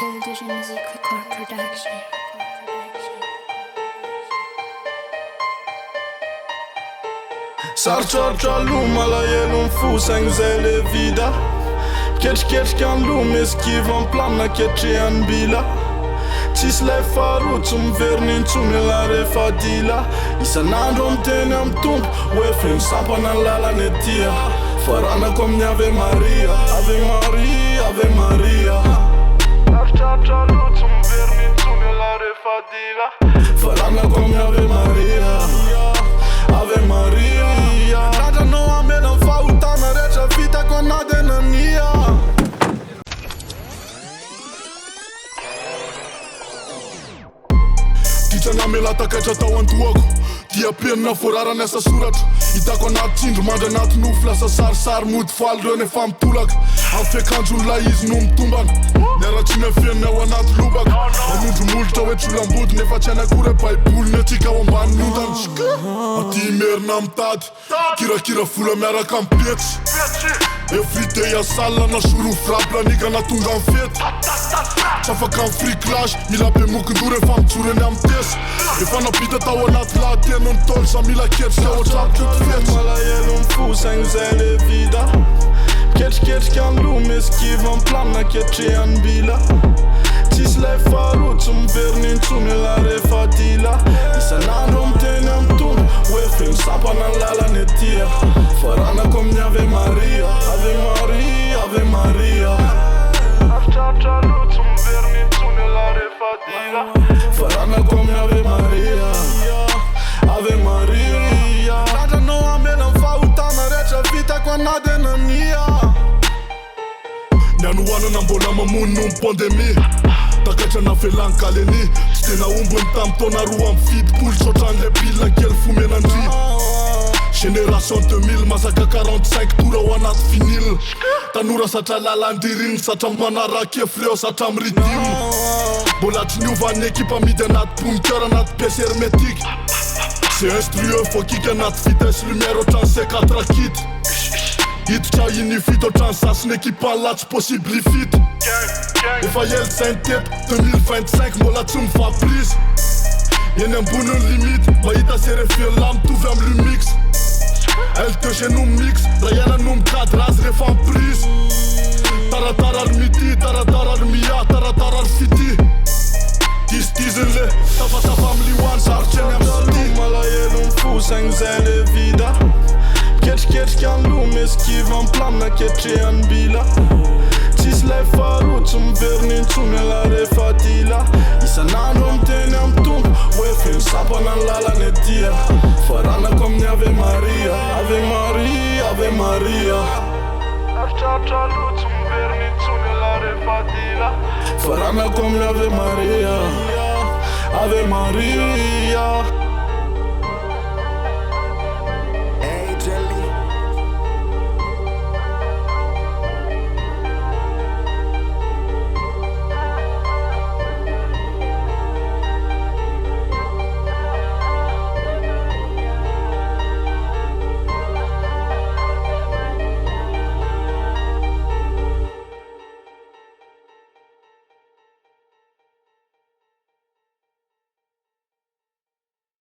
Illusion Music Record Production. Sartrartra luma la el un fus angzele vida. Catch kan lume esquivan plana catche an bila. Tis le farut som vernin la refadila. Isanandro mtene am tump, wefrim sampana lala netia. Farana kom Ave Maria, Ave Maria, Ave Maria. Sartrartra lut som vernin la refadila. Farana kom Ave Maria, Ave Maria. Raja no amena fautana recha vita con adenania. Ticha na melata kacha tawantuako. Tia penna forara nessa surat. Itako nat tindro mandra nat nofla sa sarsar mody faly reo nefa mitolaka. Am fiakanjony la izy no mitombana. Niaratsiny fiaina ao anaty lobaka. Manondro molotra hoe trolambody nefa tsy anakory baiboly atsika ao ambany ondana. Aty merina mitady kirakira vola miaraka mipetsy. Everyday asala na soro frapla nigana tonga am fety. Tsy afaka am friklage mila be mokondoro efa mijorony am tesy. Efa napita tao anaty lahatena nitolo sa mila ketry ka ohatrapitro fetsy. Malahelo mifosa igny le vida. Ketriketrika an lume esquiva an plana ketreha an bila. Tsisy lay farotsy miverina intsony la refadila. Isanandro miteny am tombo hoe fe misapana ny lalany atia. Farana kom Ave Maria, Ave Maria, Ave Maria. Sartrartra lotsy miverina intsony la refadila. Farana kom Ave Maria, Ave Maria. Raja no amena fahotana rehetra vitako anadenania. Nianoanana mbola mamono noho pandemia. Takatra na felankaleny. Tsy tena ombony tamy taona roa am fitopolo. Tsoatran'le pilina kely fomenandry. Génération 2000 masaka 45 tora ao anaty vinyle. Tanora satra lalandririny satra manaraka efreo satra miridimo. Mbola tsy niovan'ny ekipa midy anaty bonkeur anaty pièce hermétique. C'est instrueux faut kika anaty vitesse lumière ohatrany C4 kit. Hiditra inifity ohatrany sasiny ekipa latsy possible ifity. Efa ela saintety 2025 mbola tsy mifaprise. Eny amboniny limite mahita serefela mitovy am lumix. LTG no mix, Rayana no mikady razy rehefa amprise. Taratara ary midi, taratara ary mia, taratara ary fity. Dizidiziny le tafatafa am lihoany sarotry eny am city. Malahelo mifosa igny le vida. Ketriketrika an lume esquiva an plana ketreha an bila. Tsisy lay farotsy miverina intsony la refadila. Isanandro miteny am tombo hoe fe misapana ny lalany atia. Farana kom Ave Maria, Ave Maria, Ave Maria. Sartrartra lotsy miverina intsony la refadila. Farana kom Ave Maria, Ave Maria.